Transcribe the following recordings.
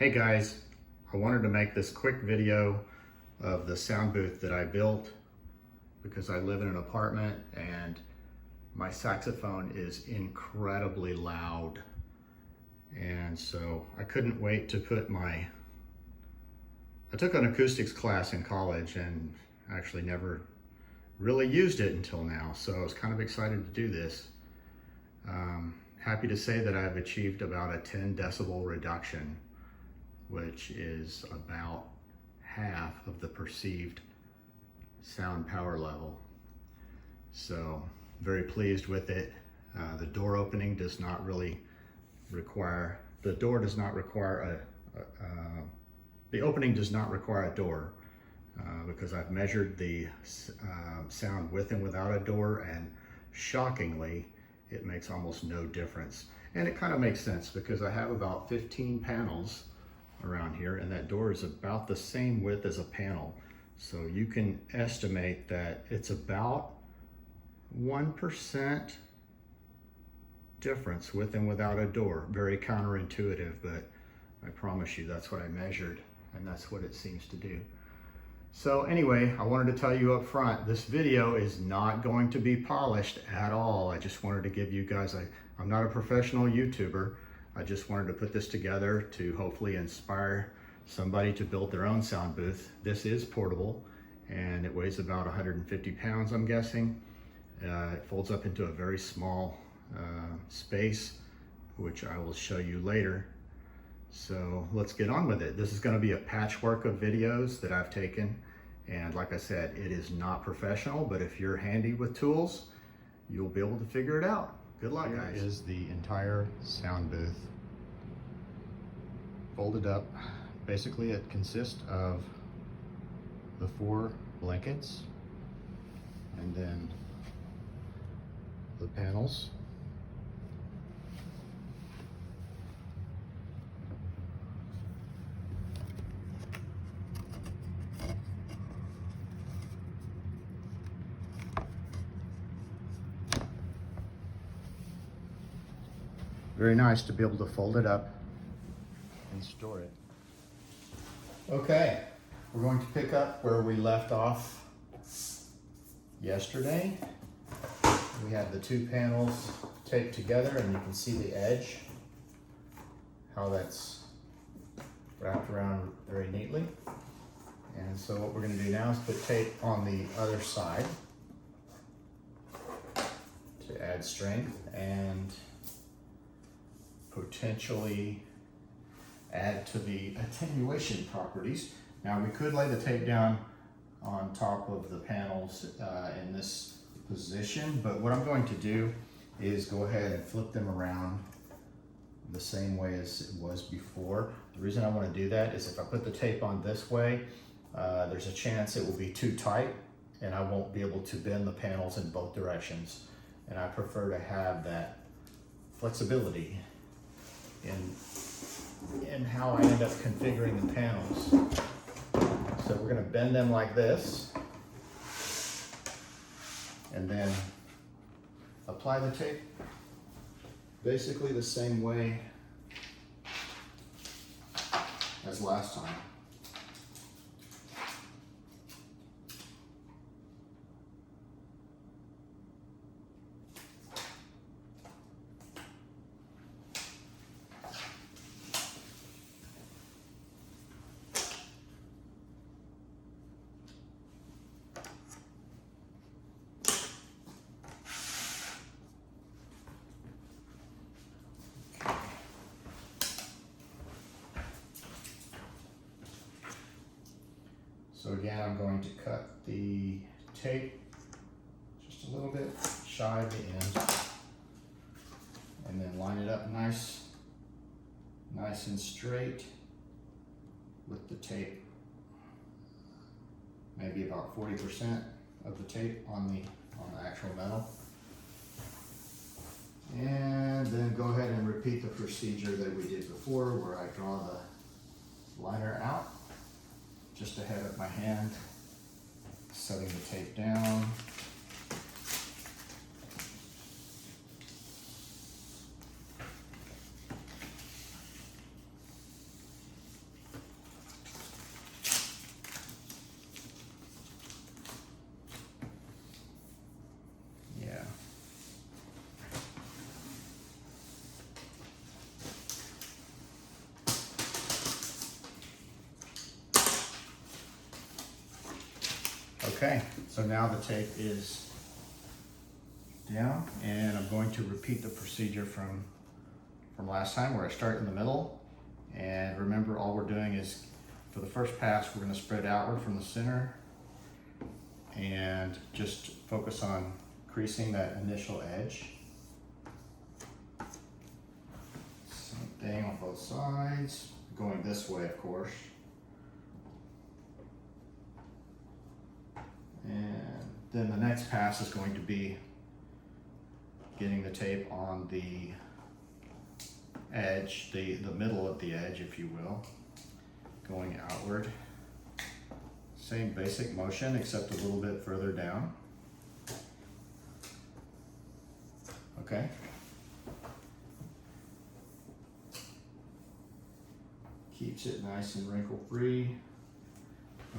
Hey guys, I wanted to make this quick video of the sound booth that I built because I live in an apartment and my saxophone is incredibly loud. And so I couldn't wait to put I took an acoustics class in college and actually never really used it until now. So I was kind of excited to do this. Happy to say that I've achieved about a 10 decibel reduction, which is about half of the perceived sound power level. So very pleased with it. The door opening does not really require, the opening does not require a door because I've measured the sound with and without a door, and shockingly, it makes almost no difference. And it kind of makes sense because I have about 15 panels around here, and that door is about the same width as a panel. So you can estimate that it's about 1% difference with and without a door. Very counterintuitive, but I promise you that's what I measured, and that's what it seems to do. So anyway, I wanted to tell you up front, this video is not going to be polished at all. I just wanted to give you guys, I'm not a professional YouTuber. I just wanted to put this together to hopefully inspire somebody to build their own sound booth. This is portable and it weighs about 150 pounds, I'm guessing. It folds up into a very small space, which I will show you later. So let's get on with it. This is going to be a patchwork of videos that I've taken. And like I said, it is not professional, but if you're handy with tools, you'll be able to figure it out. Good luck, guys. Here is the entire sound booth folded up. Basically, it consists of the 4 blankets and then the panels. Very nice to be able to fold it up and store it. Okay, we're going to pick up where we left off yesterday. We have the 2 panels taped together, and you can see the edge, how that's wrapped around very neatly. And so what we're going to do now is put tape on the other side to add strength and potentially add to the attenuation properties. Now we could lay the tape down on top of the panels in this position, but what I'm going to do is go ahead and flip them around the same way as it was before. The reason I want to do that is if I put the tape on this way, there's a chance it will be too tight and I won't be able to bend the panels in both directions. And I prefer to have that flexibility in how I end up configuring the panels. So we're going to bend them like this and then apply the tape basically the same way as last time. So again, I'm going to cut the tape just a little bit shy of the end and then line it up nice and straight with the tape. Maybe about 40% of the tape on the actual metal. And then go ahead and repeat the procedure that we did before, where I draw the liner out just ahead of my hand, setting the tape down. Okay, so now the tape is down, and I'm going to repeat the procedure from last time, where I start in the middle. And remember, all we're doing is, for the first pass, we're going to spread outward from the center and just focus on creasing that initial edge. Same thing on both sides, going this way, of course. And then the next pass is going to be getting the tape on the edge, the middle of the edge, if you will, going outward. Same basic motion, except a little bit further down. Okay. Keeps it nice and wrinkle free.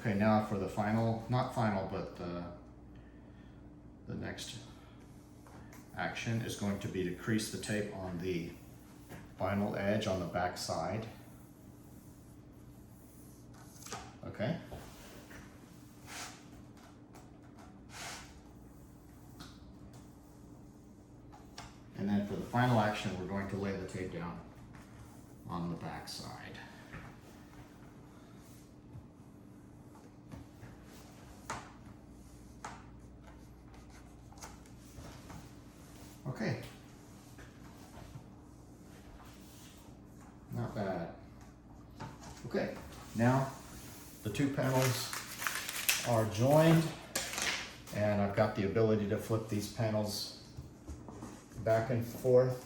Okay, now for the final, not final, but the next action is going to be to crease the tape on the final edge on the back side. Okay. And then for the final action, we're going to lay the tape down on the back side. Okay. Not bad. Okay, now the two panels are joined, and I've got the ability to flip these panels back and forth.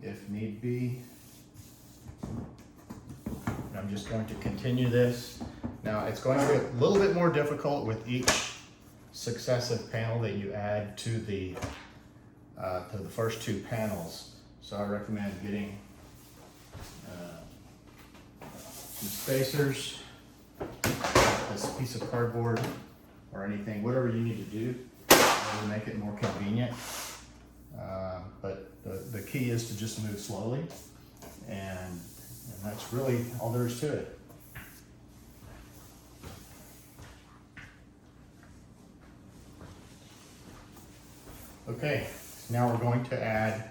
If need be. And I'm just going to continue this. Now it's going to be a little bit more difficult with each successive panel that you add to the first two panels. So I recommend getting some spacers, this piece of cardboard, or anything, whatever you need to do to make it more convenient. But the key is to just move slowly, and that's really all there is to it. Okay, now we're going to add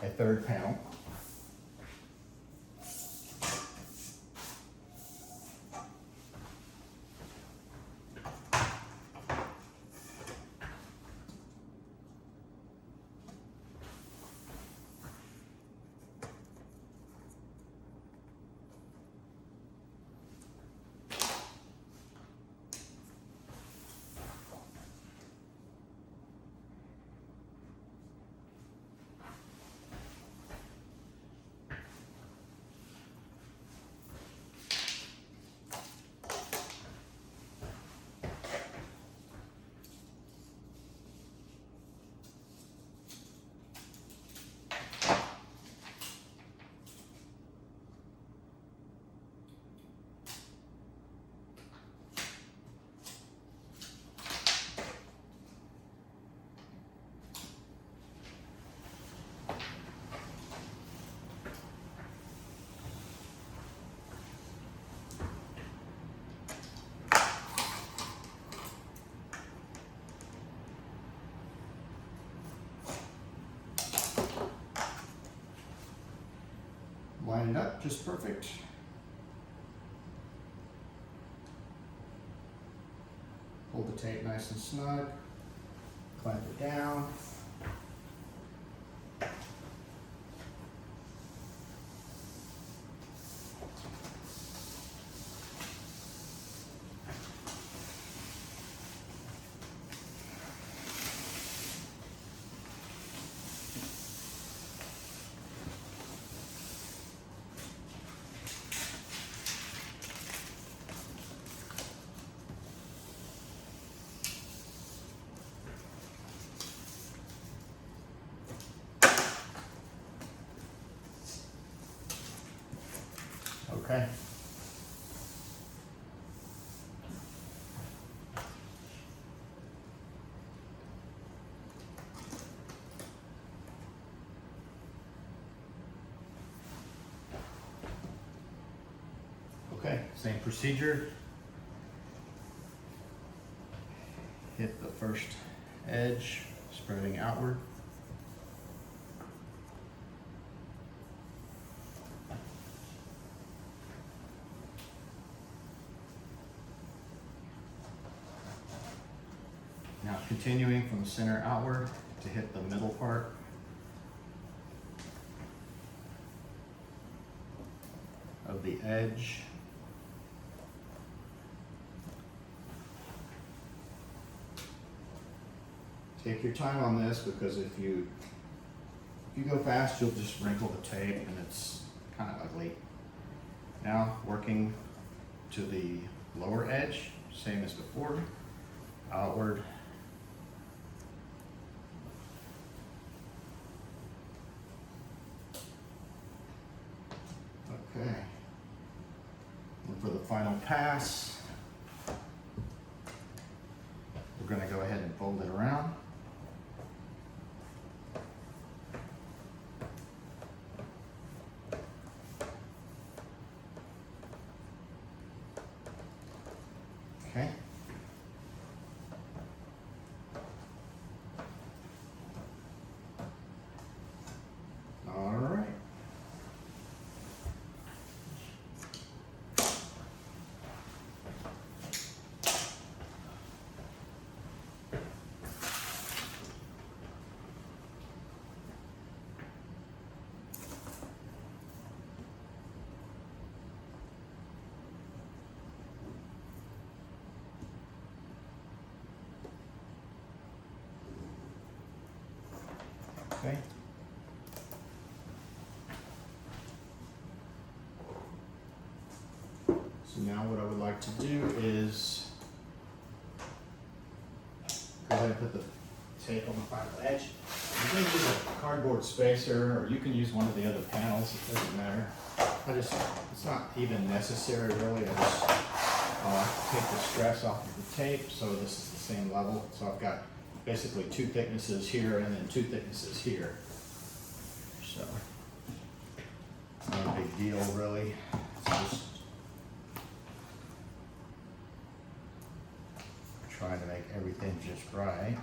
a third panel. Line it up just perfect. Hold the tape nice and snug. Clamp it down. Okay. Okay, same procedure. Hit the first edge, spreading outward. Now continuing from the center outward to hit the middle part. Of the edge. Take your time on this, because if you go fast, you'll just wrinkle the tape and it's kind of ugly. Now working to the lower edge, same as before, outward. Okay. And for the final pass, we're going to go ahead and fold it around. Okay. All right. Okay. So now what I would like to do is go ahead and put the tape on the final edge. You can use a cardboard spacer, or you can use one of the other panels, it doesn't matter. It's not even necessary really. I just take the stress off of the tape, so this is the same level. So I've got basically two thicknesses here and then two thicknesses here. So, not a big deal really. It's just trying to make everything just right.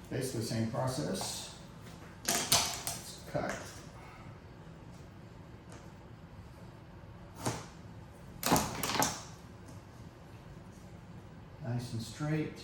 Basically the same process. Let's cut. Nice and straight.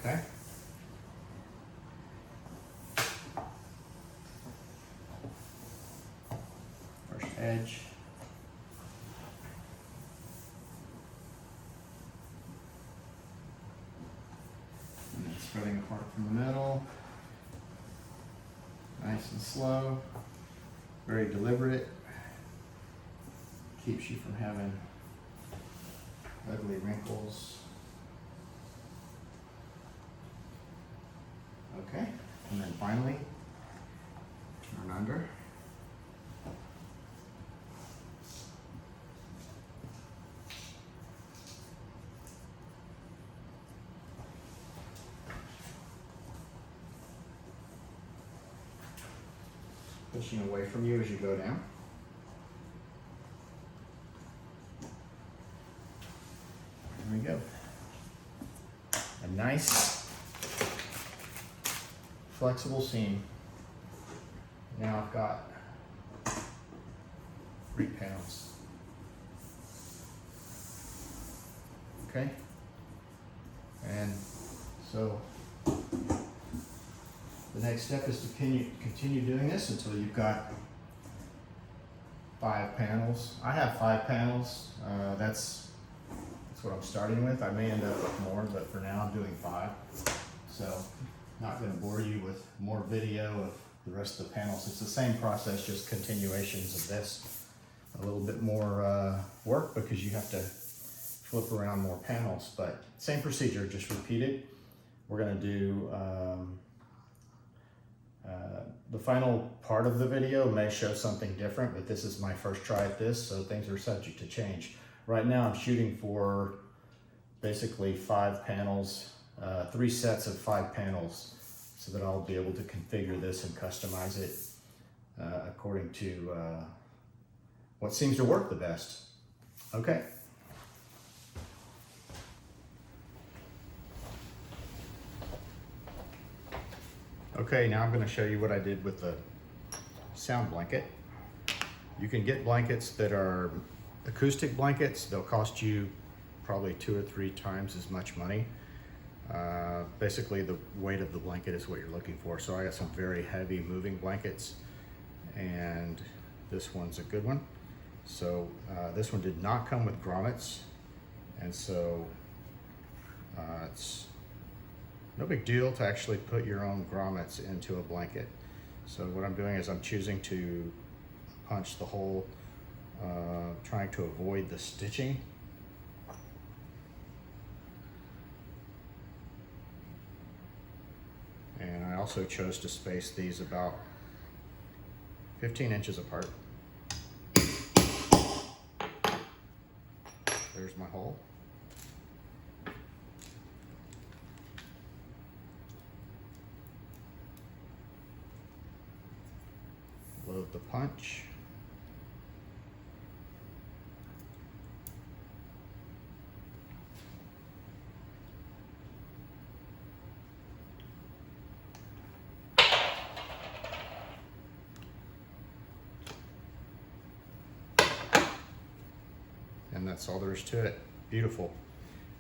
Okay. First edge. And then spreading apart from the middle. Nice and slow. Very deliberate. Keeps you from having ugly wrinkles. Okay, and then finally, turn under. pushing away from you as you go down. There we go. A nice flexible seam. Now I've got 3 panels. Okay, and so the next step is to continue doing this until you've got 5 panels. I have 5 panels. That's what I'm starting with. I may end up with more, but for now I'm doing 5. So not going to bore you with more video of the rest of the panels. It's the same process, just continuations of this. A little bit more work because you have to flip around more panels, but same procedure, just repeat it. We're going to do the final part of the video may show something different, but this is my first try at this, so things are subject to change. Right now I'm shooting for basically 5 panels, 3 sets of 5 panels, so that I'll be able to configure this and customize it according to what seems to work the best. Okay. Okay, now I'm going to show you what I did with the sound blanket. You can get blankets that are acoustic blankets. They'll cost you probably 2 or 3 times as much money. Basically, the weight of the blanket is what you're looking for. So I got some very heavy moving blankets, and this one's a good one. So this one did not come with grommets, and so it's no big deal to actually put your own grommets into a blanket. So what I'm doing is I'm choosing to punch the hole, trying to avoid the stitching. And I also chose to space these about 15 inches apart. There's my hole. Load the punch. And that's all there is to it. Beautiful.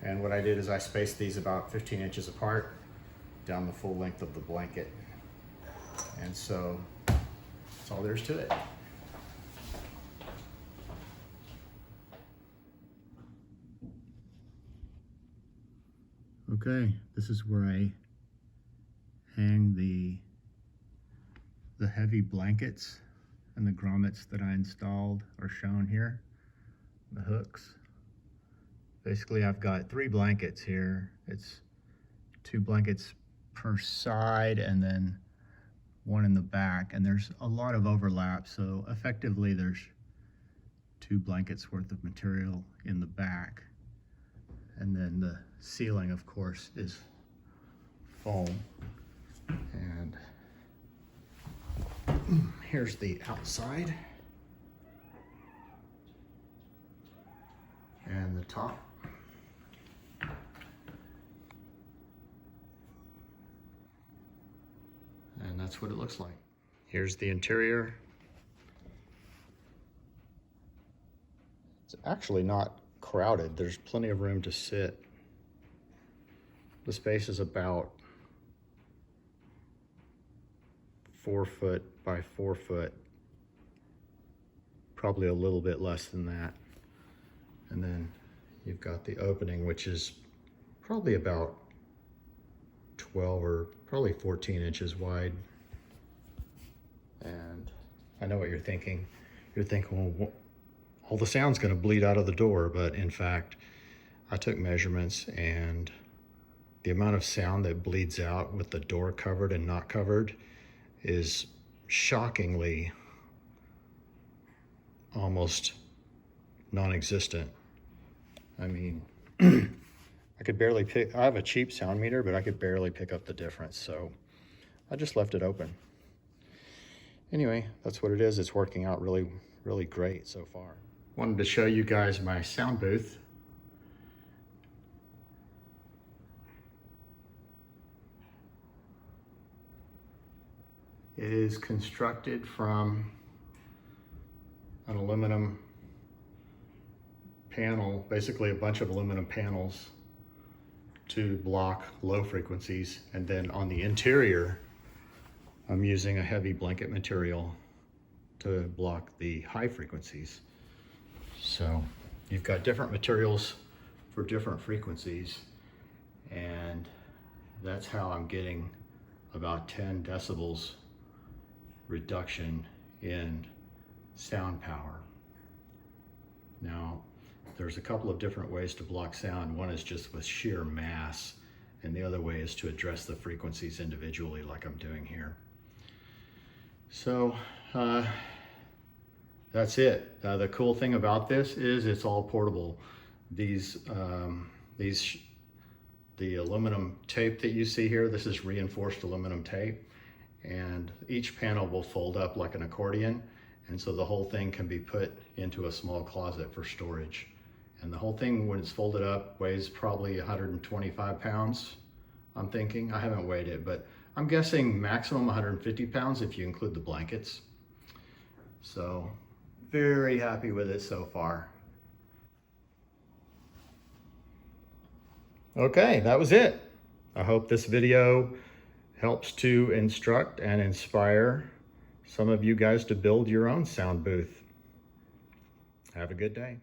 And what I did is I spaced these about 15 inches apart down the full length of the blanket. And so that's all there is to it. Okay, this is where I hang the heavy blankets, and the grommets that I installed are shown here, the hooks. Basically, I've got 3 blankets here. It's 2 blankets per side and then 1 in the back, and there's a lot of overlap, so effectively there's 2 blankets worth of material in the back. And then the ceiling, of course, is foam. And here's the outside and the top. And that's what it looks like. Here's the interior. It's actually not crowded. There's plenty of room to sit. The space is about 4 foot by 4 foot, probably a little bit less than that. And then you've got the opening, which is probably about 12 or probably 14 inches wide. And I know what you're thinking. You're thinking, well, all the sound's going to bleed out of the door, but in fact, I took measurements, and the amount of sound that bleeds out with the door covered and not covered is shockingly almost non-existent. I mean, I could barely pick, I have a cheap sound meter, but I could barely pick up the difference, so I just left it open. Anyway, that's what it is. It's working out really, really great so far. Wanted to show you guys my sound booth. It is constructed from an aluminum panel, basically a bunch of aluminum panels to block low frequencies. And then on the interior, I'm using a heavy blanket material to block the high frequencies. So you've got different materials for different frequencies, and that's how I'm getting about 10 decibels reduction in sound power. Now, there's a couple of different ways to block sound. One is just with sheer mass, and the other way is to address the frequencies individually like I'm doing here. So that's it. The cool thing about this is it's all portable. The aluminum tape that you see here, this is reinforced aluminum tape, and each panel will fold up like an accordion, and so the whole thing can be put into a small closet for storage. And the whole thing, when it's folded up, weighs probably 125 pounds, I'm thinking. I haven't weighed it, but I'm guessing maximum 150 pounds if you include the blankets. So very happy with it so far. Okay, that was it. I hope this video helps to instruct and inspire some of you guys to build your own sound booth. Have a good day.